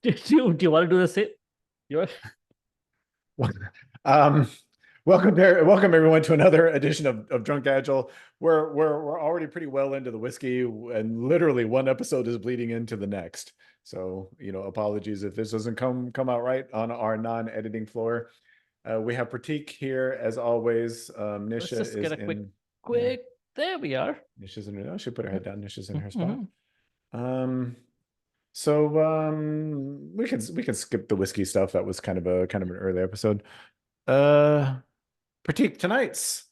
Do you want to do the same? You're Um, welcome everyone to another edition of Drunk Agile. We're already pretty well into the whiskey, and literally one episode is bleeding into the next. So, apologies if this doesn't come out right on our non-editing floor. We have Prateek here as always. Let's Nisha just is get a quick, in, yeah, quick. There we are. Nisha's in. Oh, she put her head down. Nisha's in her spot. Mhm. Um, so we can skip the whiskey stuff. That was kind of an early episode. Uh, Prateek, tonight's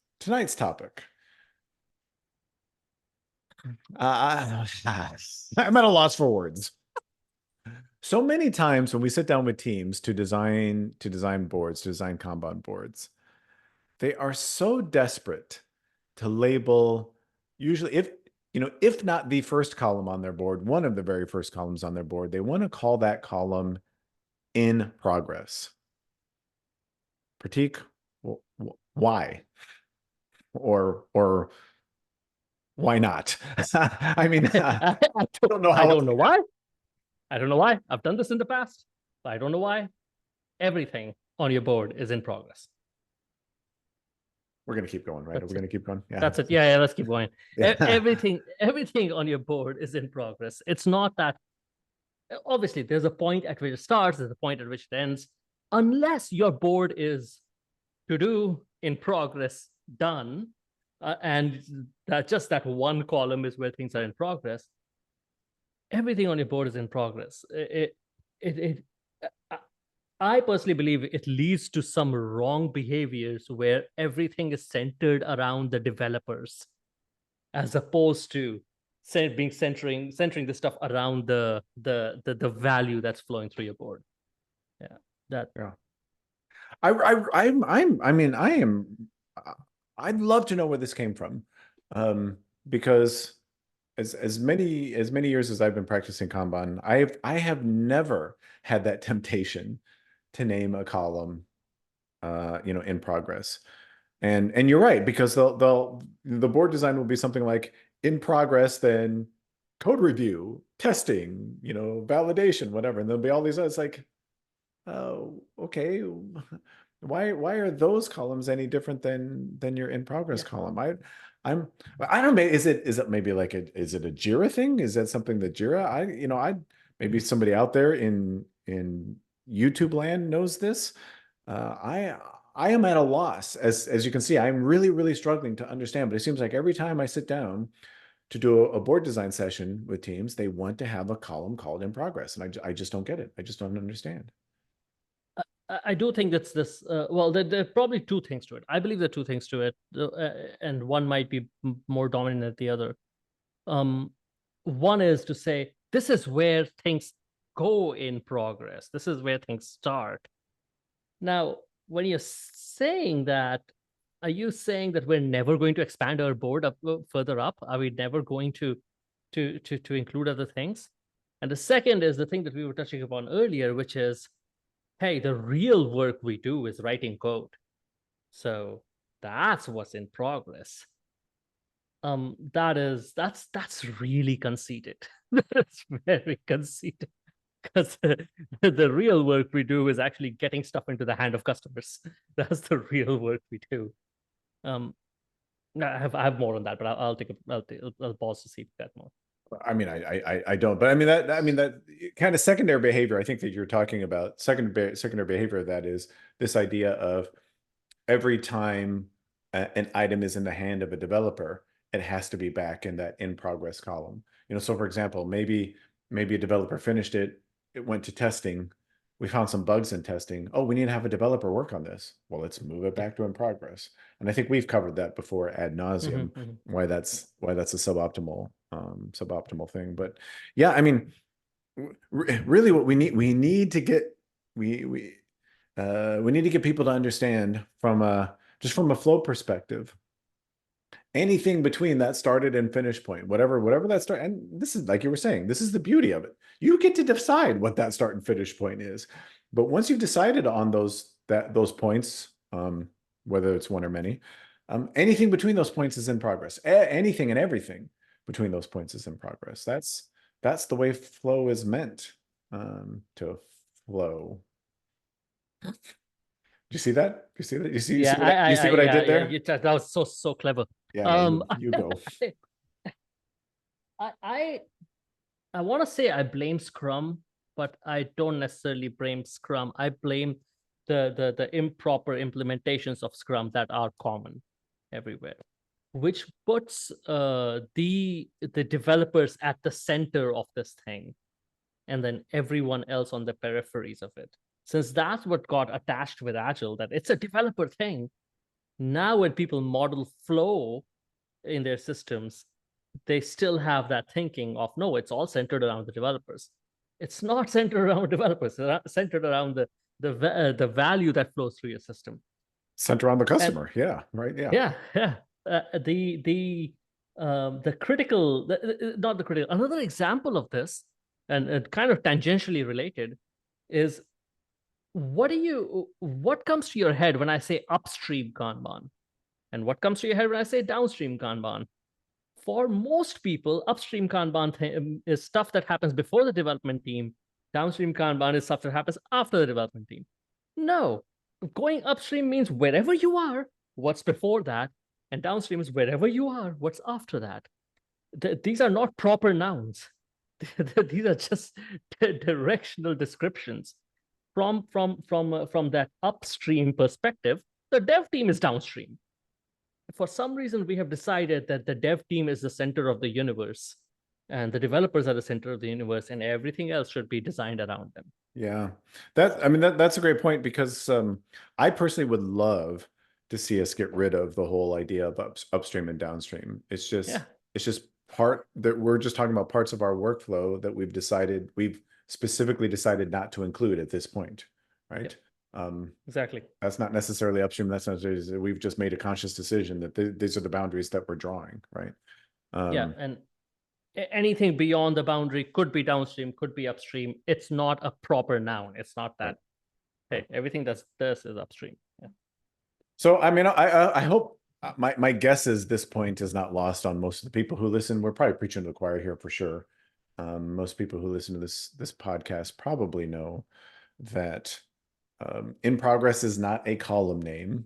topic. I'm at a loss for words. So many times when we sit down with teams to design boards, to design Kanban boards, they are so desperate to label, usually if not the first column on their board, one of the very first columns on their board, they want to call that column in progress. Prateek, why? Or why not? I mean, I, I don't know I how else. don't know why. I don't know why. I've done this in the past, but I don't know why. Everything on your board is in progress. We're gonna keep going, right? Are That's we it. gonna keep going? Yeah. That's it. Yeah, yeah. Let's keep going. Yeah. Everything on your board is in progress. It's not that. Obviously, there's a point at which it starts. There's a point at which it ends. Unless your board is to do, in progress, done, and that just that one column is where things are in progress. Everything on your board is in progress. I personally believe it leads to some wrong behaviors where everything is centered around the developers, as opposed to centering the stuff around the value that's flowing through your board. Yeah, that. Yeah. I mean, I'd love to know where this came from. Because as many years as I've been practicing Kanban, I have never had that temptation to name a column, in progress. And you're right, because the board design will be something like in progress, then code review, testing, validation, whatever. And there'll be all these, it's like, oh, okay. Why are those columns any different than your in progress Yeah. column? I don't know, is it maybe like is it a Jira thing? Is that something that Jira, I maybe somebody out there in YouTube land knows this. I am at a loss. As you can see, I'm really struggling to understand, but it seems like every time I sit down to do a board design session with teams, they want to have a column called in progress. And I just don't get it. I just don't understand. I do think that's this. Well, there are probably two things to it. I believe there are two things to it, and one might be more dominant than the other. Um, One is to say this is where things go in progress. This is where things start. Now, when you're saying that, are you saying that we're never going to expand our board up further up? Are we never going to include other things? And the second is the thing that we were touching upon earlier, which is, hey, the real work we do is writing code. So that's what's in progress. That's really conceited. That's very conceited. Because the real work we do is actually getting stuff into the hand of customers. That's the real work we do. Um, I have more on that, but I'll pause to see if you got more. I mean, I don't, but I mean that kind of secondary behavior. I think that you're talking about secondary behavior. That is this idea of every time an item is in the hand of a developer, it has to be back in that in progress column. So for example, maybe a developer finished it, it went to testing, we found some bugs in testing. Oh, we need to have a developer work on this. Well, let's move it Yeah. back to in progress. And I think we've covered that before ad nauseum, why that's a suboptimal thing. But yeah, I mean, really what we need to get we need to get people to understand from a flow perspective, anything between that started and finish point, whatever that start. And this is, like you were saying, this is the beauty of it. You get to decide what that start and finish point is. But once you've decided on those points, whether it's one or many, anything between those points is in progress. Anything and everything between those points is in progress. That's the way flow is meant. to flow. Do you see that? You see that? You Yeah, see what you see what I did there? that was so clever. Yeah, you go. I I want to say I blame Scrum, but I don't necessarily blame Scrum. I blame the improper implementations of Scrum that are common everywhere, which puts the developers at the center of this thing, and then everyone else on the peripheries of it. Since that's what got attached with Agile, that it's a developer thing. Now, when people model flow in their systems, they still have that thinking of, no, it's all centered around the developers. It's not centered around developers. It's centered around the value that flows through your system. Center on the And customer. Yeah, right. Yeah. yeah. The critical, not the critical. Another example of this, and kind of tangentially related, is what comes to your head when I say upstream Kanban, and what comes to your head when I say downstream Kanban? For most people, upstream Kanban is stuff that happens before the development team. Downstream Kanban is stuff that happens after the development team. No, going upstream means wherever you are, what's before that, and downstream is wherever you are, what's after that. These are not proper nouns. These are just directional descriptions. From that upstream perspective, the dev team is downstream. For some reason, we have decided that the dev team is the center of the universe, and the developers are the center of the universe, and everything else should be designed around them. Yeah, that's a great point, because I personally would love to see us get rid of the whole idea of upstream and downstream. It's just part that we're just talking about parts of our workflow that we've specifically decided not to include at this point, right? Exactly. That's not necessarily upstream. That's not, we've just made a conscious decision that these are the boundaries that we're drawing, right? Yeah, and anything beyond the boundary could be downstream, could be upstream. It's not a proper noun. It's not that. Hey, everything that's this is upstream. Yeah. So, I mean, I hope my guess is this point is not lost on most of the people who listen. We're probably preaching to the choir here for sure. Most people who listen to this podcast probably know that in progress is not a column name.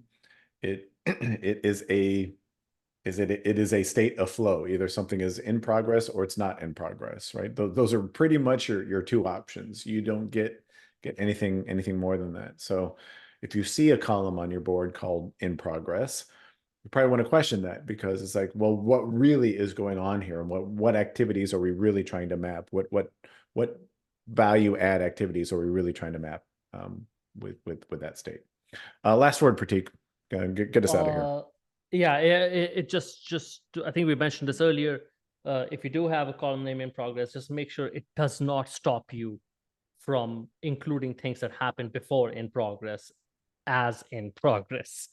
It is a state of flow. Either something is in progress or it's not in progress, right? Those are pretty much your two options. You don't get anything more than that. So if you see a column on your board called in progress, you probably want to question that, because it's like, well, what really is going on here, and what activities are we really trying to map? What value add activities are we really trying to map with that state? Last word, Prateek. Get us out of here. Yeah, it just I think we mentioned this earlier. If you do have a column name in progress, just make sure it does not stop you from including things that happened before in progress as in progress.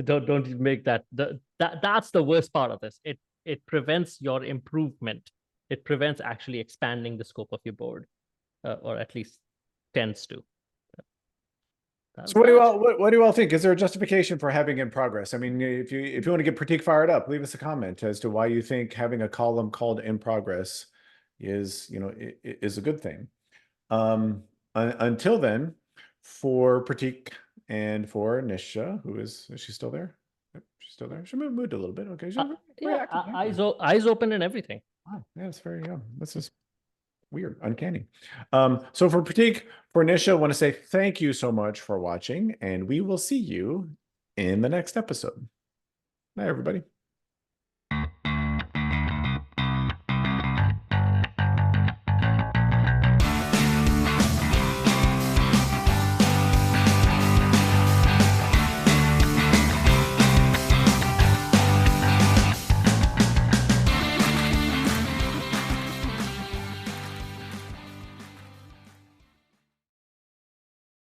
Don't make that's the worst part of this. It prevents your improvement. It prevents actually expanding the scope of your board, or at least tends to. So what do you all think? Is there a justification for having in progress? I mean, if you want to get Prateek fired up, leave us a comment as to why you think having a column called in progress is a good thing. Until then, for Prateek and for Nisha, is she still there? She's still there. She moved a little bit. Okay. Eyes open and everything. Wow. Yeah, it's very this is weird, uncanny. So for Prateek, for Nisha, I want to say thank you so much for watching, and we will see you in the next episode. Bye, everybody.